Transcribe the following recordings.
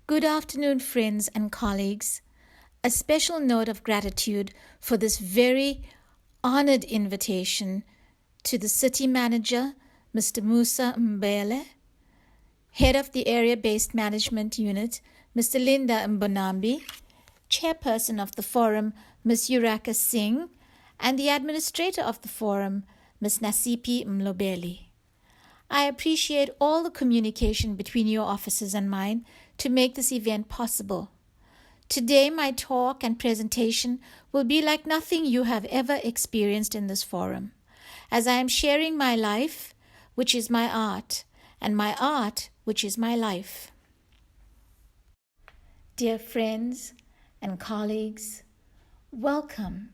Good afternoon, friends and colleagues. A special note of gratitude for this very honored invitation to the City Manager, Mr. Musa Mbele, Head of the Area-Based Management Unit, Mr. Linda Mbonambi, Chairperson of the Forum, Ms. Uraka Singh, and the Administrator of the Forum, Ms. Nasipi Mlobeli. I appreciate all the communication between your offices and mine to make this event possible. Today, my talk and presentation will be like nothing you have ever experienced in this forum, as I am sharing my life, which is my art, and my art, which is my life. Dear friends and colleagues, welcome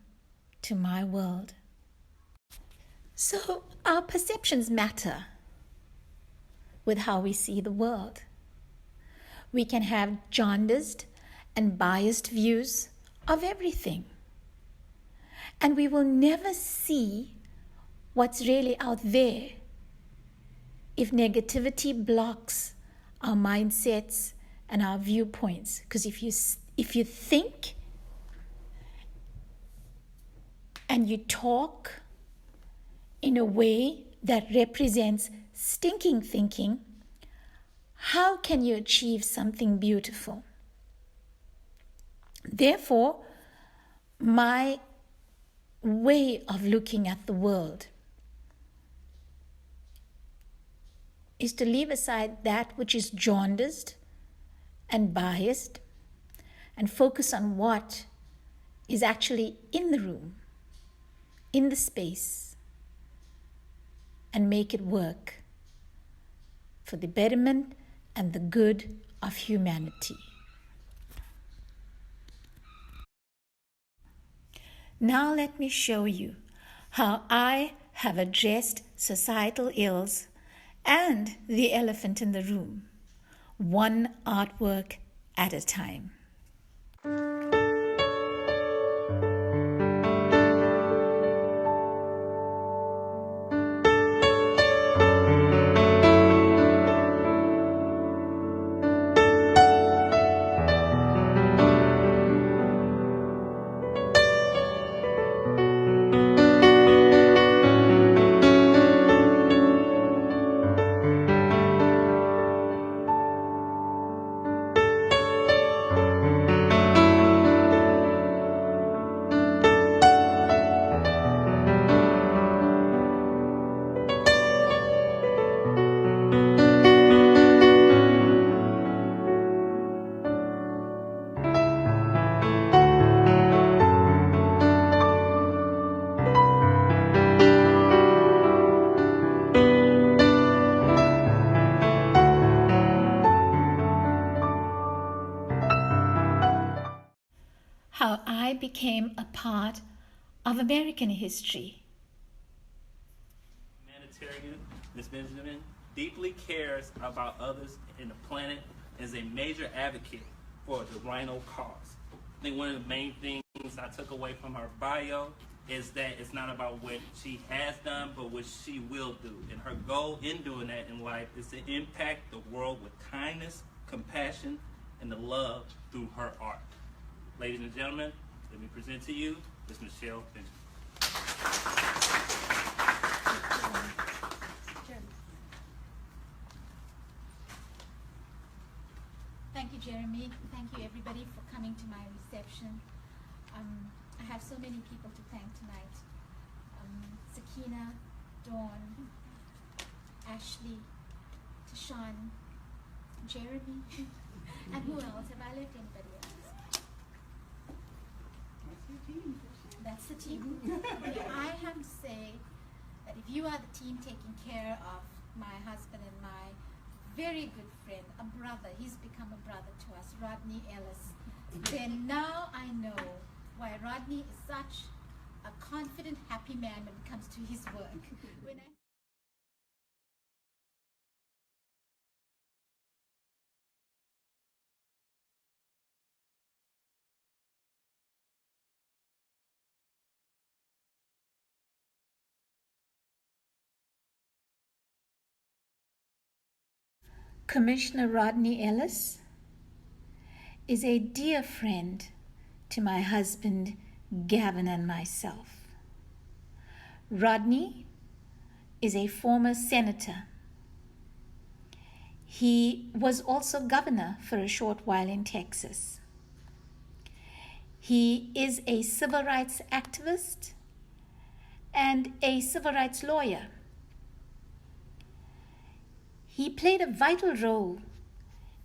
to my world. So, our perceptions matter with how we see the world. We can have jaundiced and biased views of everything. And we will never see what's really out there if negativity blocks our mindsets and our viewpoints. Because if you think and you talk in a way that represents stinking thinking, how can you achieve something beautiful? Therefore, my way of looking at the world is to leave aside that which is jaundiced and biased and focus on what is actually in the room, in the space, and make it work for the betterment and the good of humanity. Now let me show you how I have addressed societal ills and the elephant in the room, one artwork at a time. How I became a part of American history. Humanitarian, Ms. Benjamin deeply cares about others in the planet and is a major advocate for the rhino cause. I think one of the main things I took away from her bio is that it's not about what she has done, but what she will do. And her goal in doing that in life is to impact the world with kindness, compassion, and the love through her art. Ladies and gentlemen, let me present to you Ms. Michelle Benjamin. Thank you, Jeremy. Thank you, everybody, for coming to my reception. I have so many people to thank tonight. Sakina, Dawn, Ashley, Tashawn, Jeremy, and who else? Have I left anybody else? That's the team. I have to say that if you are the team taking care of my husband and my very good friend, a brother, he's become a brother to us, Rodney Ellis, then now I know why Rodney is such a confident, happy man when it comes to his work. Commissioner Rodney Ellis, is a dear friend to my husband, Gavin, and myself. Rodney is a former senator. He was also governor for a short while in Texas. He is a civil rights activist and a civil rights lawyer. He played a vital role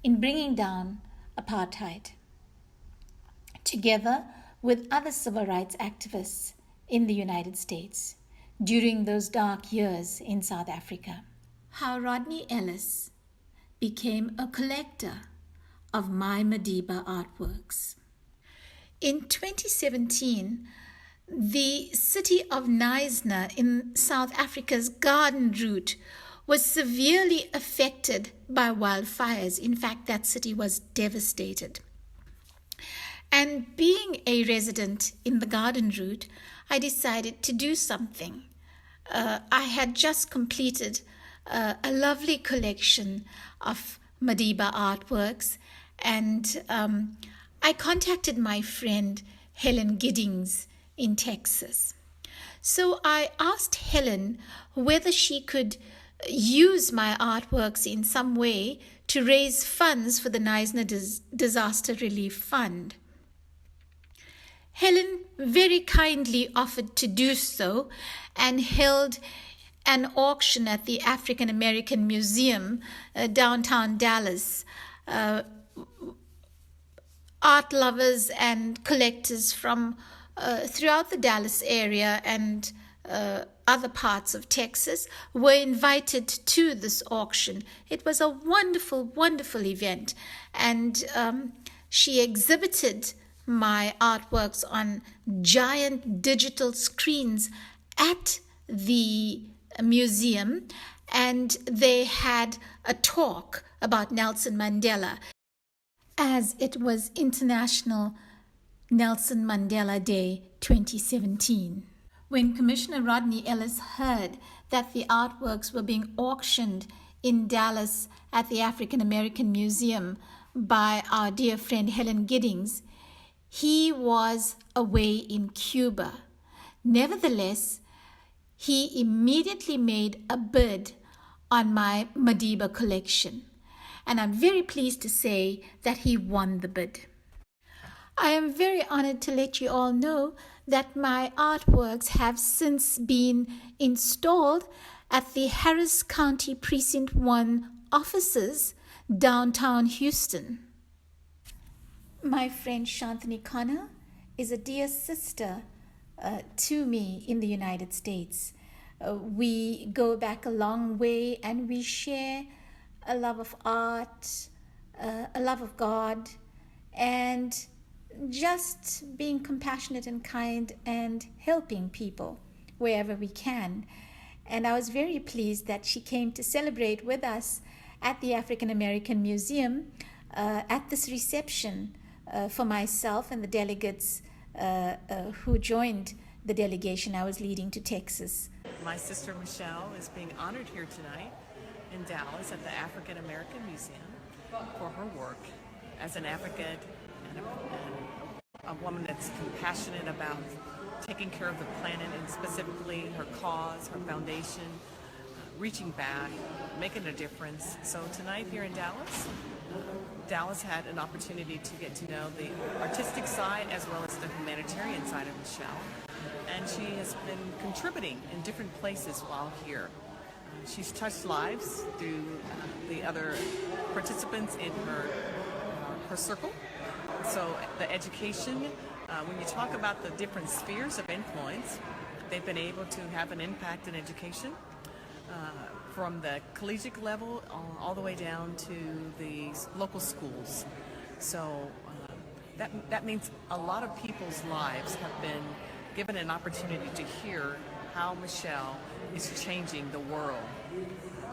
in bringing down apartheid, together with other civil rights activists in the United States during those dark years in South Africa. How Rodney Ellis became a collector of my Madiba artworks. In 2017, the city of Knysna in South Africa's Garden Route was severely affected by wildfires. In fact, that city was devastated. And being a resident in the Garden Route, I decided to do something. I had just completed a lovely collection of Madiba artworks, and I contacted my friend Helen Giddings in Texas. So I asked Helen whether she could use my artworks in some way to raise funds for the Knysna Disaster Relief Fund. Helen very kindly offered to do so and held an auction at the African American Museum, downtown Dallas. Art lovers and collectors from throughout the Dallas area and other parts of Texas were invited to this auction. It was a wonderful, wonderful event, and she exhibited my artworks on giant digital screens at the museum, and they had a talk about Nelson Mandela, as it was International Nelson Mandela Day 2017. When Commissioner Rodney Ellis heard that the artworks were being auctioned in Dallas at the African American Museum by our dear friend Helen Giddings, he was away in Cuba. Nevertheless, he immediately made a bid on my Madiba collection, and I'm very pleased to say that he won the bid. I am very honored to let you all know that my artworks have since been installed at the Harris County Precinct 1 offices downtown Houston. My friend Shanthini Khanna is a dear sister to me in the United States. We go back a long way, and we share a love of art, a love of God, and just being compassionate and kind and helping people wherever we can. And I was very pleased that she came to celebrate with us at the African American Museum at this reception for myself and the delegates who joined the delegation I was leading to Texas. My sister Michelle is being honored here tonight in Dallas at the African American Museum for her work as an advocate and a woman that's compassionate about taking care of the planet, and specifically her cause, her foundation, reaching back, making a difference. So tonight here in Dallas, Dallas had an opportunity to get to know the artistic side as well as the humanitarian side of Michelle. And she has been contributing in different places while here. She's touched lives through the other participants in her circle. So the education, when you talk about the different spheres of influence, they've been able to have an impact in education from the collegiate level all the way down to the local schools. So that means a lot of people's lives have been given an opportunity to hear how Michelle is changing the world.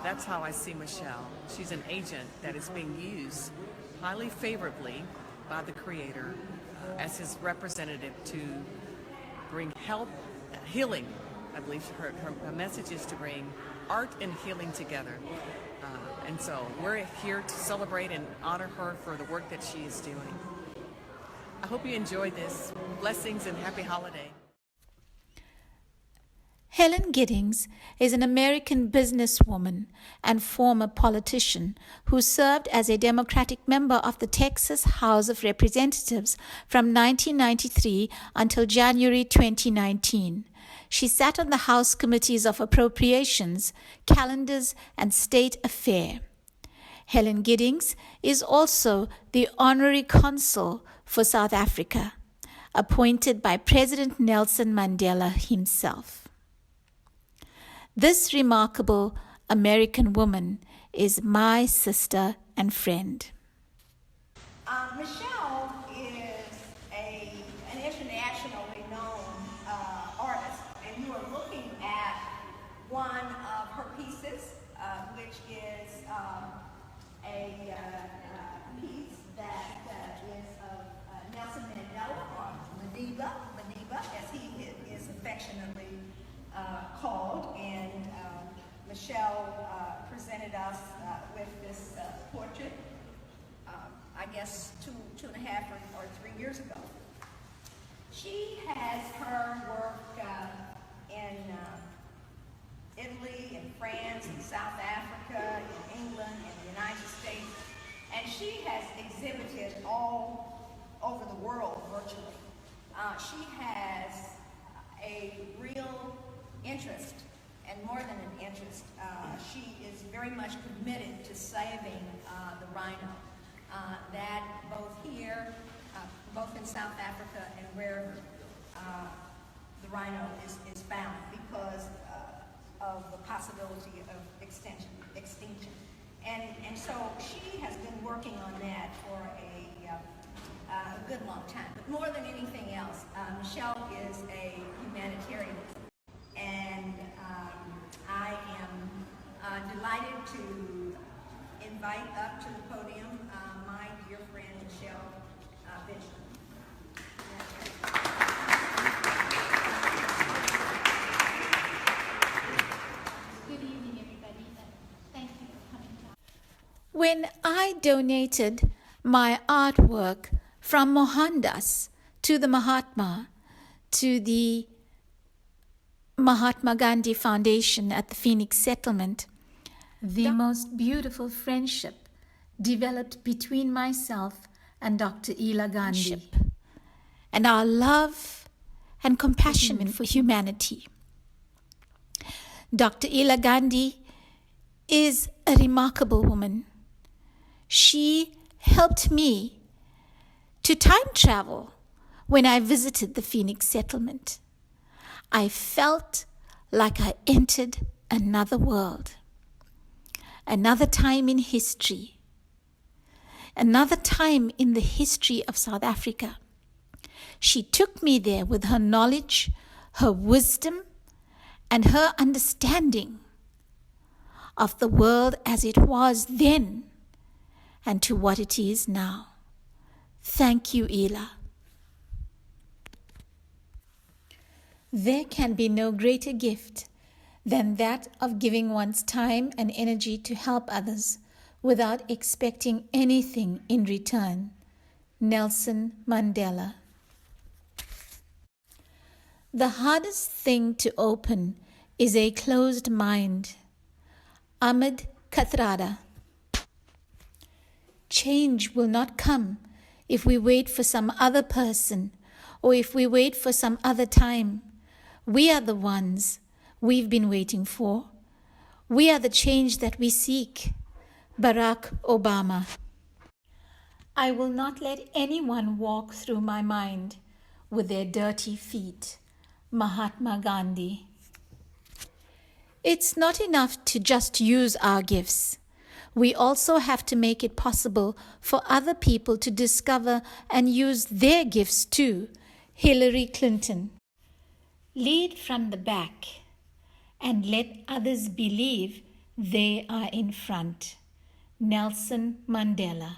That's how I see Michelle. She's an agent that is being used highly favorably by the Creator as his representative to bring help, healing. I believe her message is to bring art and healing together. And so we're here to celebrate and honor her for the work that she is doing. I hope you enjoyed this. Blessings and happy holiday. Helen Giddings is an American businesswoman and former politician who served as a Democratic member of the Texas House of Representatives from 1993 until January 2019. She sat on the House Committees of Appropriations, Calendars, and State Affairs. Helen Giddings is also the Honorary Consul for South Africa, appointed by President Nelson Mandela himself. This remarkable American woman is my sister and friend. Michelle is an internationally known artist, and you are looking at one of her pieces, which is a piece that is of Nelson Mandela, or Madiba, as he is affectionately called, and Michelle presented us with this portrait, I guess two and a half or 3 years ago. She has her work in Italy, in France, in South Africa, in England, in the United States, and she has exhibited all over the world virtually. She has a real interest, and more than an interest, she is very much committed to saving the rhino. That both here, both in South Africa and wherever the rhino is found, because of the possibility of extinction. And so she has been working on that for a good long time. But more than anything else, Michelle is a humanitarian. And I am delighted to invite up to the podium my dear friend Michelle Bishop. Good evening, everybody. Thank you for coming down. When I donated my artwork from Mohandas to the Mahatma, to the Mahatma Gandhi Foundation at the Phoenix Settlement, the most beautiful friendship developed between myself and Dr. Ela Gandhi, and our love and compassion for humanity. Dr. Ela Gandhi is a remarkable woman. She helped me to time travel when I visited the Phoenix Settlement. I felt like I entered another world, another time in history, another time in the history of South Africa. She took me there with her knowledge, her wisdom, and her understanding of the world as it was then and to what it is now. Thank you, Ela. There can be no greater gift than that of giving one's time and energy to help others without expecting anything in return. Nelson Mandela. The hardest thing to open is a closed mind. Ahmed Kathrada. Change will not come if we wait for some other person or if we wait for some other time. We are the ones we've been waiting for. We are the change that we seek. Barack Obama. I will not let anyone walk through my mind with their dirty feet. Mahatma Gandhi. It's not enough to just use our gifts. We also have to make it possible for other people to discover and use their gifts too. Hillary Clinton. Lead from the back and let others believe they are in front. Nelson Mandela.